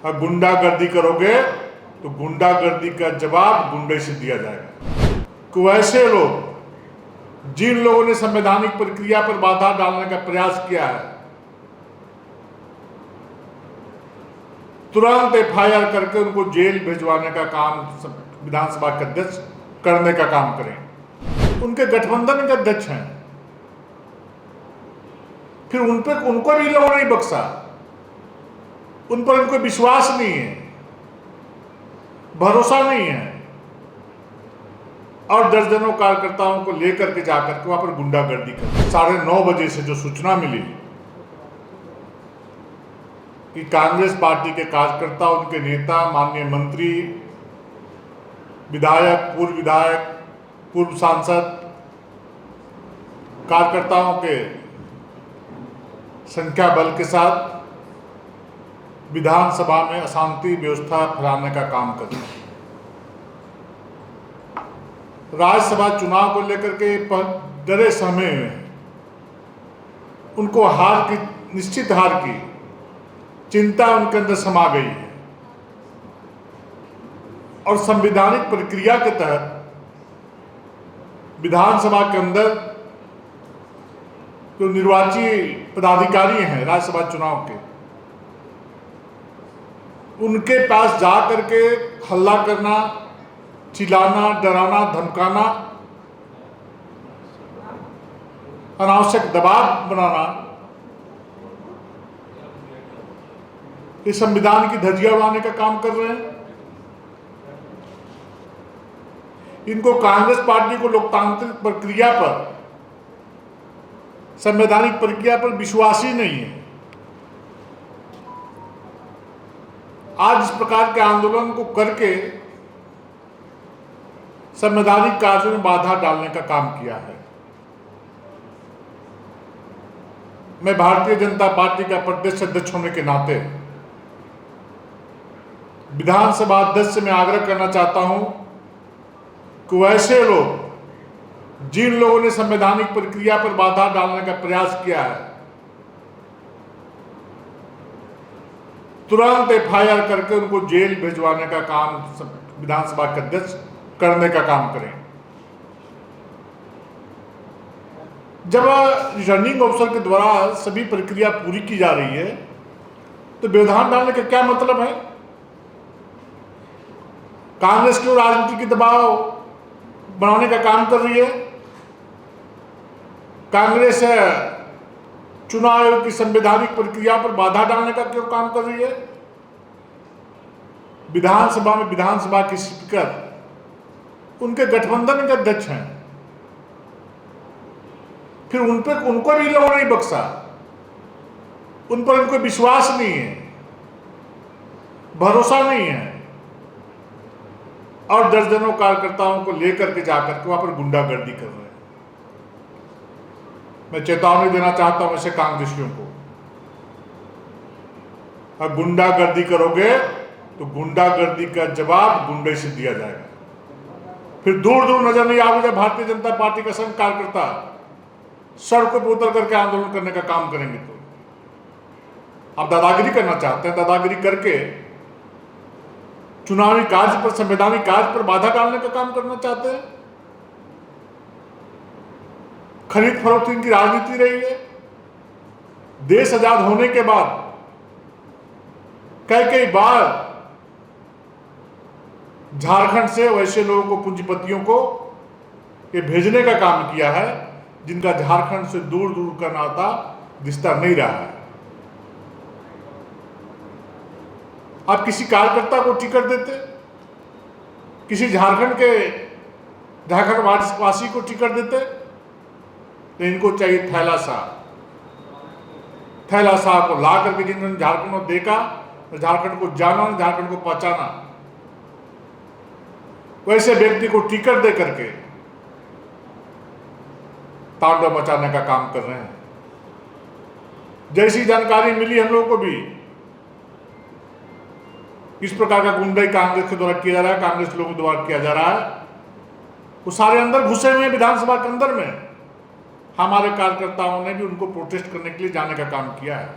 और गुंडागर्दी करोगे तो गुंडागर्दी का जवाब गुंडे से दिया जाएगा। कि वैसे लोग जिन लोगों ने संवैधानिक प्रक्रिया पर बाधा डालने का प्रयास किया है, तुरंत एफआईआर करके उनको जेल भिजवाने का काम विधानसभा के अध्यक्ष करने का काम करें। उनके गठबंधन के अध्यक्ष हैं, फिर उन पर उनको भी लोगों ने नहीं बख्शा, उन पर उनको विश्वास नहीं है, भरोसा नहीं है, और दर्जनों कार्यकर्ताओं को लेकर के जाकर के वहां पर गुंडागर्दी कर 9:30 बजे से जो सूचना मिली कि कांग्रेस पार्टी के कार्यकर्ता, उनके नेता, माननीय मंत्री, विधायक, पूर्व सांसद, कार्यकर्ताओं के संख्या बल के साथ विधानसभा में अशांति व्यवस्था फैलाने का काम कर रहे हैं। राज्यसभा चुनाव को लेकर के डरे समय में उनको निश्चित हार की चिंता उनके अंदर समा गई है, और संवैधानिक प्रक्रिया के तहत विधानसभा के अंदर जो निर्वाचित पदाधिकारी हैं राज्यसभा चुनाव के, उनके पास जा करके हल्ला करना, चिल्लाना, डराना, धमकाना, अनावश्यक दबाव बनाना, ये संविधान की धज्जियां उड़ाने का काम कर रहे हैं। इनको कांग्रेस पार्टी को लोकतांत्रिक प्रक्रिया पर, संवैधानिक प्रक्रिया पर विश्वास ही नहीं है। आज इस प्रकार के आंदोलन को करके संवैधानिक कार्यों में बाधा डालने का काम किया है। मैं भारतीय जनता पार्टी का प्रदेश अध्यक्ष होने के नाते विधानसभा अध्यक्ष से मैं आग्रह करना चाहता हूं कि वैसे लोग जिन लोगों ने संवैधानिक प्रक्रिया पर बाधा डालने का प्रयास किया है, तुरंत एफआईआर करके उनको जेल भिजवाने का काम विधानसभा के अध्यक्ष करने का काम करें। जब रिटर्निंग ऑफिसर के द्वारा सभी प्रक्रिया पूरी की जा रही है तो व्यवधान डालने का क्या मतलब है? कांग्रेस क्यों राजनीति की दबाव बनाने का काम कर रही है? कांग्रेस चुनाव आयोग की संवैधानिक प्रक्रिया पर बाधा डालने का क्यों काम कर रही है? विधानसभा में विधानसभा के स्पीकर उनके गठबंधन के अध्यक्ष हैं, फिर उन पर उनको भी लोगों ने नहीं बख्शा, उन पर उनको विश्वास नहीं है, भरोसा नहीं है, और दर्जनों कार्यकर्ताओं को लेकर के जाकर के वहां पर गुंडागर्दी कर रहे हैं। मैं चेतावनी देना चाहता हूं ऐसे कांग्रेसियों को, अब गुंडागर्दी करोगे तो गुंडागर्दी का जवाब गुंडे से दिया जाएगा। फिर दूर दूर नजर नहीं आएगा भारतीय जनता पार्टी का संघ कार्यकर्ता सड़कों पर उतर करके आंदोलन करने का काम करेंगे। तो आप दादागिरी करना चाहते हैं, दादागिरी करके चुनावी कार्य पर, संवैधानिक कार्य पर बाधा डालने का काम करना चाहते हैं। खरीद फरोख्त इनकी राजनीति रही है। देश आजाद होने के बाद कई बार झारखंड से वैसे लोगों को, पूंजीपतियों को ये भेजने का काम किया है जिनका झारखंड से दूर दूर का नाता रिश्ता नहीं रहा है। आप किसी कार्यकर्ता को टिकट देते, किसी झारखंड वासी को टिकट देते, तो इनको चाहिए थैला साहब को ला करके, जिन्होंने झारखंड को देखा, झारखंड को जाना, झारखंड को पहचाना, वैसे व्यक्ति को टिकट दे करके तांडव मचाने का काम कर रहे हैं। जैसी जानकारी मिली हम लोगों को भी इस प्रकार का गुंडाई कांग्रेस के द्वारा किया जा रहा है, कांग्रेस लोगों के द्वारा किया जा रहा है, वो सारे अंदर घुसे हुए विधानसभा के अंदर में। हमारे कार्यकर्ताओं ने भी उनको प्रोटेस्ट करने के लिए जाने का काम किया है।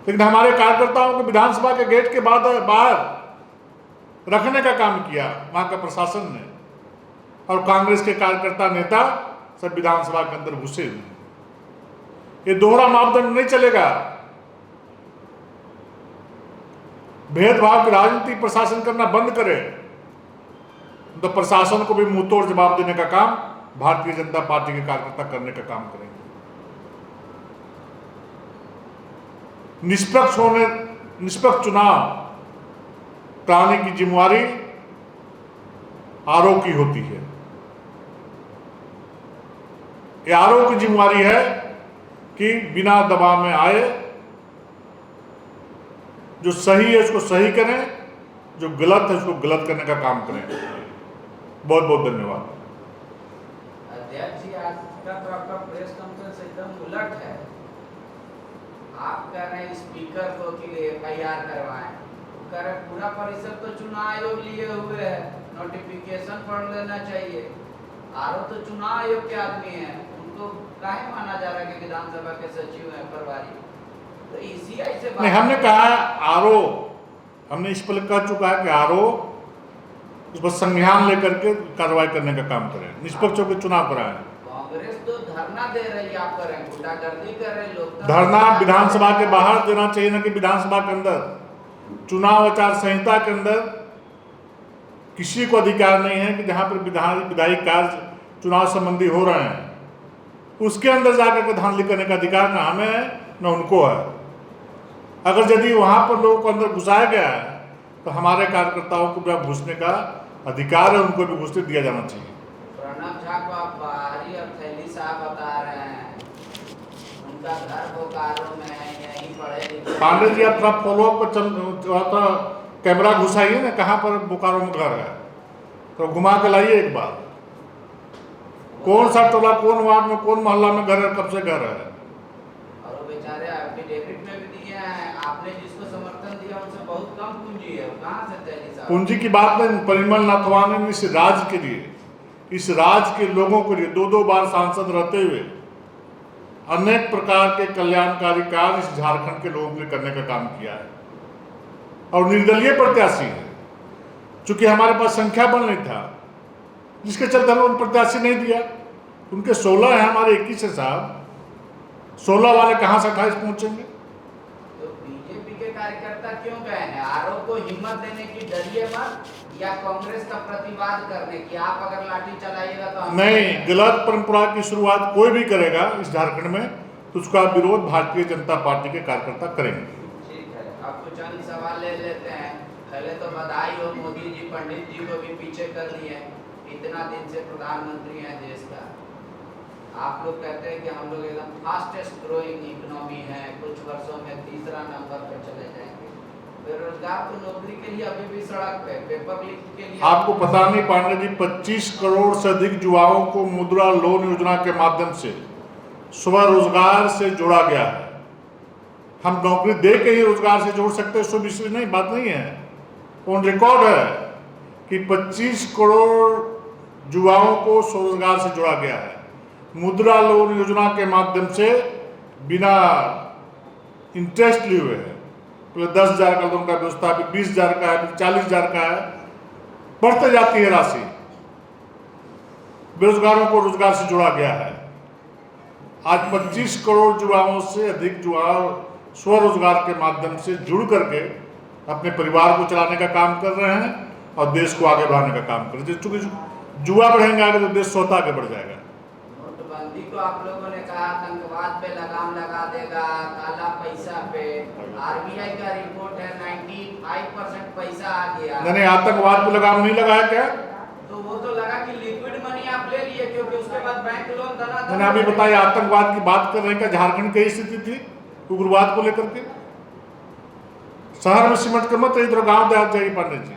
लेकिन हमारे कार्यकर्ताओं को विधानसभा के गेट के बाहर रखने का काम किया वहां का प्रशासन ने, और कांग्रेस के कार्यकर्ता नेता सब विधानसभा के अंदर घुसे हुए। ये दोहरा मापदंड नहीं चलेगा। भेदभाव की राजनीति प्रशासन करना बंद करे, तो प्रशासन को भी मुंहतोड़ जवाब देने का काम भारतीय जनता पार्टी के कार्यकर्ता करने का काम करेंगे। निष्पक्ष चुनाव कराने की जिम्मेवारी आरओ की होती है। ये आरओ की जिम्मेवारी है कि बिना दबाव में आए, जो सही है उसको सही करें, जो गलत है उसको गलत करने का काम करें। बहुत बहुत धन्यवाद। अध्यक्ष जी, आज का तो आपका प्रेस कॉन्फ्रेंस एकदम उलट है। आप कह रहे हैं स्पीकर को कि एफआईआर करवाएं, कह रहे पूरा परिषद तो चुनाव आयोग लिए हुए है, नोटिफिकेशन पढ़ लेना चाहिए। आरओ तो चुनाव आयोग के आदमी हैं, उनको काहे माना जा रहा है कि विधानसभा के सचिव हैं प्रभारी? तो ईसीआई से नहीं, हमने कहा आरओ, हमने इस पर कह चुका है कि आरओ उस पर संज्ञान लेकर के कार्रवाई करने का काम करें, निष्पक्ष होकर चुनाव कराएं। कांग्रेस तो धरना दे रही है, आप कर रहे हैं गुंडागर्दी कर रहे हैं लोग। धरना विधानसभा के बाहर देना चाहिए, ना कि विधानसभा के अंदर। चुनाव आचार संहिता के अंदर किसी को अधिकार नहीं है कि जहां पर विधायी कार्य चुनाव संबंधी हो रहे हैं उसके अंदर जाकर के धांधली करने का अधिकार ना हमें है न उनको है। अगर यदि वहां पर लोगों को अंदर घुसाया गया है तो हमारे कार्यकर्ताओं को भी घुसने का अधिकार है, उनको भी घुसने दिया जाना चाहिए। प्रणब झा को आप बाहरी अर्थैली साहब बता रहे हैं, उनका घर बोकारो में है, यहीं पढ़े लिखे। पांडे जी, आप थोड़ा फॉलोअप पर थोड़ा कैमरा घुसाइए ना, कहाँ पर बोकारो में घर है तो घुमा के लाइए एक बार। कौन सा टोला, कौन वार्ड में, कौन मोहल्ला में घर है, कब से घर है? और वो बेचारे एफिडेविट में भी दिए हैं, आपने जिसको समर्थन दिया उनसे बहुत कम पूंजी है, कहाँ से तैली साहब? पूंजी की बात नहीं, परिमल नाथवानी ने इस राज्य के लिए, इस राज्य के लोगों के लिए 2-2 बार सांसद रहते हुए अनेक प्रकार के कल्याणकारी कार्य इस झारखंड के लोगों के लिए करने का काम किया है, और निर्दलीय प्रत्याशी है। चूंकि हमारे पास संख्या बल नहीं था, जिसके चलते हमने उन प्रत्याशी नहीं दिया। उनके 16 है, हमारे 21 है साहब। 16 वाले कहाँ से 28 पहुंचेंगे? तो बीजेपी के कार्यकर्ता क्यों गए हैं? आरओ को हिम्मत देने की डरिए मत, या कांग्रेस का प्रतिवाद करने की? आप अगर लाठी चलाइएगा तो नहीं, गलत परंपरा की शुरुआत कोई भी करेगा इस झारखंड में तो उसका विरोध भारतीय जनता पार्टी के कार्यकर्ता करेंगे। ठीक है, आपको चंद सवाल ले लेते हैं। पहले तो बधाई हो मोदी जी, पंडित जी को भी पीछे कर लिए, इतना दिन से प्रधानमंत्री हैं देश का। आप लोग कहते हैं कि हम लोग एकदम फास्टेस्ट ग्रोइंग इकोनॉमी है, कुछ वर्षों में तीसरा नंबर पर चले जाएंगे। बेरोजगार को नौकरी के लिए अभी भी सड़क पे, पेपर लीक के लिए। आपको पता नहीं पांडे जी, 25 करोड़ से अधिक युवाओं को मुद्रा लोन योजना के माध्यम से स्वरोजगार से जोड़ा गया है। हम नौकरी दे के ही रोजगार से जोड़ सकते हैं, सो विषय नहीं, बात नहीं है। ऑन रिकॉर्ड है कि 25 करोड़ युवाओं को स्वरोजगार से जोड़ा गया है मुद्रा लोन योजना के माध्यम से, बिना इंटरेस्ट लिए हुए है। पहले 10,000 का लोन का व्यवस्था, अभी 20,000 का है, 40,000 का है, बढ़ते जाती है राशि। बेरोजगारों को रोजगार से जोड़ा गया है। आज 25 करोड़ युवाओं से अधिक युवा स्वरोजगार के माध्यम से जुड़ करके अपने परिवार को चलाने का काम कर रहे हैं और देश को आगे बढ़ाने का काम कर रहे हैं। चूंकि युवा बढ़ेंगे आगे तो देश स्वतः आगे बढ़ जाएगा। नोटबंदी को आप लोगों ने कहा आतंकवाद पे लगाम लगा देगा, काला पैसा पे। आरबीआई का रिपोर्ट है 95% पैसा आ गया। नहीं, आतंकवाद पे लगाम नहीं लगाया क्या? तो वो तो लगा कि लिक्विड मनी आप ले लिए, क्योंकि उसके बाद बैंक लोन दना। मैंने अभी बताया, आतंकवाद की बात कर रहे हैं, क्या झारखंड की स्थिति थी उग्रवाद को लेकर के? शहर में सिमट कर मत इधर गांव देहात जाइए पांडे जी,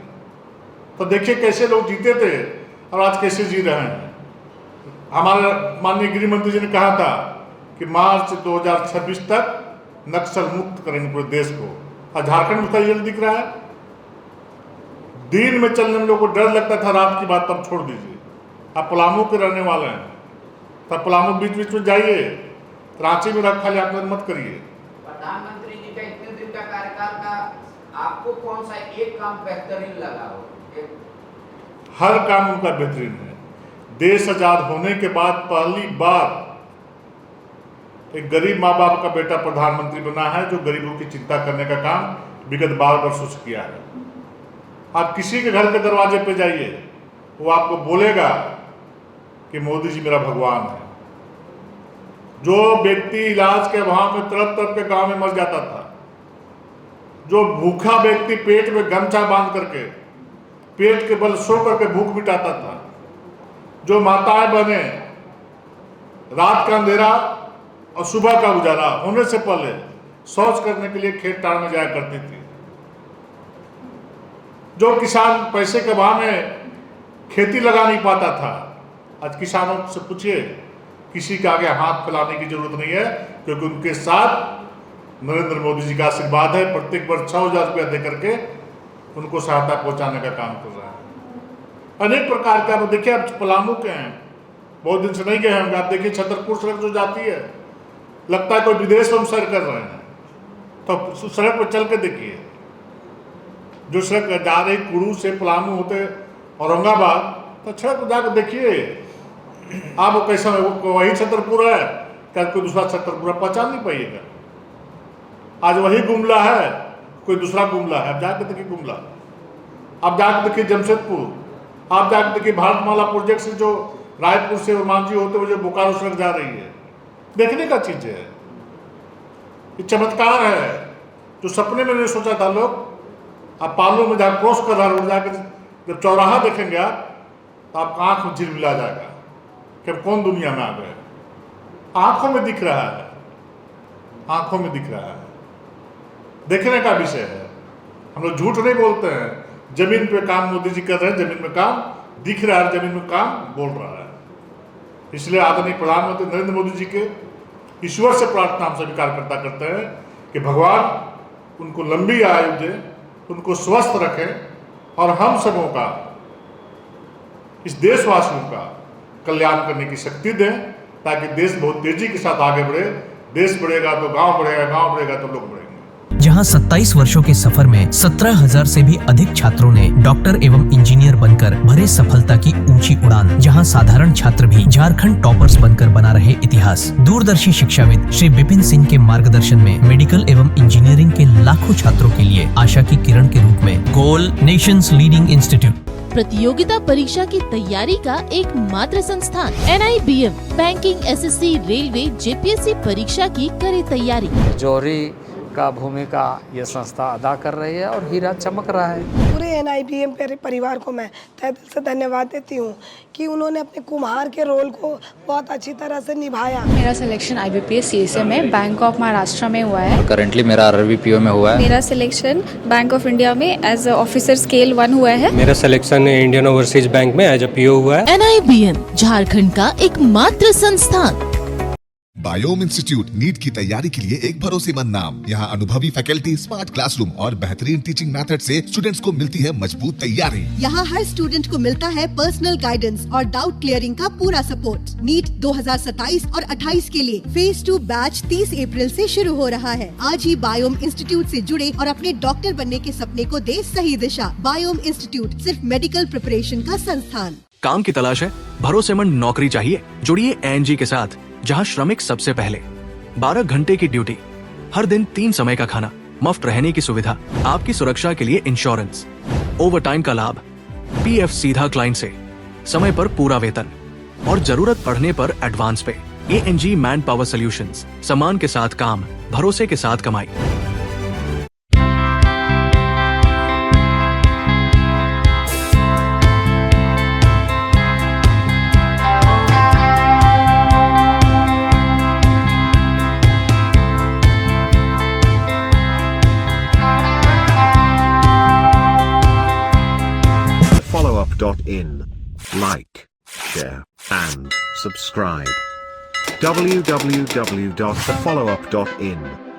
तो देखिए कैसे लोग जीते थे और आज कैसे जी रहे हैं। हमारे माननीय गृह मंत्री जी ने कहा था कि मार्च 2026 तक नक्सल मुक्त करेंगे पूरे देश को, और झारखंड में उसका रिजल्ट दिख रहा है। दिन में चलने में लोगों को डर लगता था, रात की बात तब छोड़ दीजिए। आप पलामू के रहने वाले हैं, तब पलामू बीच बीच में जाइए, रांची में रखा ले आकर मत करिए। प्रधानमंत्री जी का इतने आपको कौन सा एक काम बेहतरीन लगा हो? हर काम उनका बेहतरीन है। देश आजाद होने के बाद पहली बार एक गरीब माँ बाप का बेटा प्रधानमंत्री बना है, जो गरीबों की चिंता करने का काम विगत 12 वर्षों से किया है। आप किसी के घर के दरवाजे पे जाइए, वो आपको बोलेगा कि मोदी जी मेरा भगवान है। जो व्यक्ति इलाज के अभाव में तड़प तड़प के गांव में मर जाता था, जो भूखा व्यक्ति पेट में गमछा बांध करके पेट के बल सो करके भूख मिटाता था, जो माताएं बहने रात का अंधेरा और सुबह का उजाला होने से पहले शौच करने के लिए खेत ताड़ में जाया करती थी, जो किसान पैसे के अभाव में खेती लगा नहीं पाता था, आज किसानों से पूछिए, किसी के आगे हाथ फैलाने की जरूरत नहीं है, क्योंकि उनके साथ नरेंद्र मोदी जी का आशीर्वाद है। प्रत्येक वर्ष 6,000 रुपया दे करके उनको सहायता पहुंचाने का काम कर रहा है। अनेक प्रकार के, आप देखिए, आप पलामू के हैं, बहुत दिन से नहीं गए होंगे, आप देखिए छतरपुर सड़क जो जाती है, लगता है कोई विदेश में हम सैर कर रहे हैं। तो सड़क पर चल के देखिए, जो सड़क जा रही कुरू से पलामू होते औरंगाबाद, तो सड़क पर जाकर देखिए आप, वो कैसा है, वो वही छतरपुर है क्या कोई दूसरा छतरपुर पहचान नहीं पाइएगा। आज वही गुमला है, कोई दूसरा गुमला है। आप जाकर देखिए गुमला, आप जाकर देखिए जमशेदपुर, आप जाकर देखिए भारतमाला प्रोजेक्ट से जो रायपुर से और मांझी होते हुए जो बोकारो सड़क जा रही है, देखने का चीज है। ये चमत्कार है जो सपने में नहीं सोचा था लोग। आप पालू में जहाँ क्रॉस कर रहा रोड, जाकर जब चौराहा देखेंगे आप, तो आपका आंख में झिलमिला जाएगा कि हम कौन दुनिया में आ गए। आंखों में दिख रहा है, आंखों में दिख रहा है, देखने का विषय है। हम लोग झूठ नहीं बोलते हैं। जमीन पे काम मोदी जी कर रहे हैं, जमीन में काम दिख रहा है, जमीन में काम बोल रहा है। इसलिए आदरणीय प्रधानमंत्री नरेंद्र मोदी जी के ईश्वर से प्रार्थना हम सभी कार्यकर्ता करते हैं कि भगवान उनको लंबी आयु दे, उनको स्वस्थ रखें और हम सबों का, इस देशवासियों का कल्याण करने की शक्ति दें, ताकि देश बहुत तेजी के साथ आगे बढ़े। देश बढ़ेगा तो गांव बढ़ेगा, गांव बढ़ेगा तो लोग बढ़ेंगे। जहां 27 वर्षों के सफर में 17,000 से भी अधिक छात्रों ने डॉक्टर एवं इंजीनियर बनकर भरे सफलता की ऊंची उड़ान, जहां साधारण छात्र भी झारखंड टॉपर्स बनकर बना रहे इतिहास। दूरदर्शी शिक्षाविद श्री विपिन सिंह के मार्गदर्शन में मेडिकल एवं इंजीनियरिंग के लाखों छात्रों के लिए आशा की किरण के रूप में गोल नेशंस लीडिंग इंस्टीट्यूट। प्रतियोगिता परीक्षा की तैयारी का एकमात्र संस्थान NIBM banking, SSC, railway, JPSC परीक्षा की करे तैयारी। जौहरी का भूमिका ये संस्था अदा कर रही है और हीरा चमक रहा है। पूरे NIBM परिवार को मैं तहे दिल से धन्यवाद देती हूँ कि उन्होंने अपने कुम्हार के रोल को बहुत अच्छी तरह से निभाया। मेरा सिलेक्शन IBPS CSA में बैंक ऑफ महाराष्ट्र में हुआ है। करंटली मेरा RRBPO में हुआ है। मेरा सिलेक्शन बैंक ऑफ इंडिया में एज ऑफिसर स्केल 1 हुआ है। मेरा सिलेक्शन इंडियन ओवरसीज बैंक में एज PO हुआ है। NIBM झारखंड का एकमात्र संस्थान। बायोम इंस्टीट्यूट नीट की तैयारी के लिए एक भरोसेमंद नाम। यहाँ अनुभवी फैकल्टी, स्मार्ट क्लासरूम और बेहतरीन टीचिंग मेथड से स्टूडेंट्स को मिलती है मजबूत तैयारी। यहाँ हर स्टूडेंट को मिलता है पर्सनल गाइडेंस और डाउट क्लियरिंग का पूरा सपोर्ट। नीट 2027 और 28 के लिए फेज 2 बैच 30 अप्रैल से शुरू हो रहा है। आज ही बायोम इंस्टीट्यूट से जुड़े और अपने डॉक्टर बनने के सपने को दे सही दिशा। बायोम इंस्टीट्यूट सिर्फ मेडिकल प्रिपरेशन का संस्थान। काम की तलाश है, भरोसेमंद नौकरी चाहिए, जुड़िए ANG के साथ, जहां श्रमिक सबसे पहले। 12 घंटे की ड्यूटी, हर दिन 3 समय का खाना, मुफ्त रहने की सुविधा, आपकी सुरक्षा के लिए इंश्योरेंस, ओवर टाइम का लाभ, PF सीधा क्लाइंट से, समय पर पूरा वेतन और जरूरत पड़ने पर एडवांस पे। ANG मैन पावर सॉल्यूशंस, सम्मान के साथ काम, भरोसे के साथ कमाई। followup.in. Like, share, and subscribe. www.thefollowup.in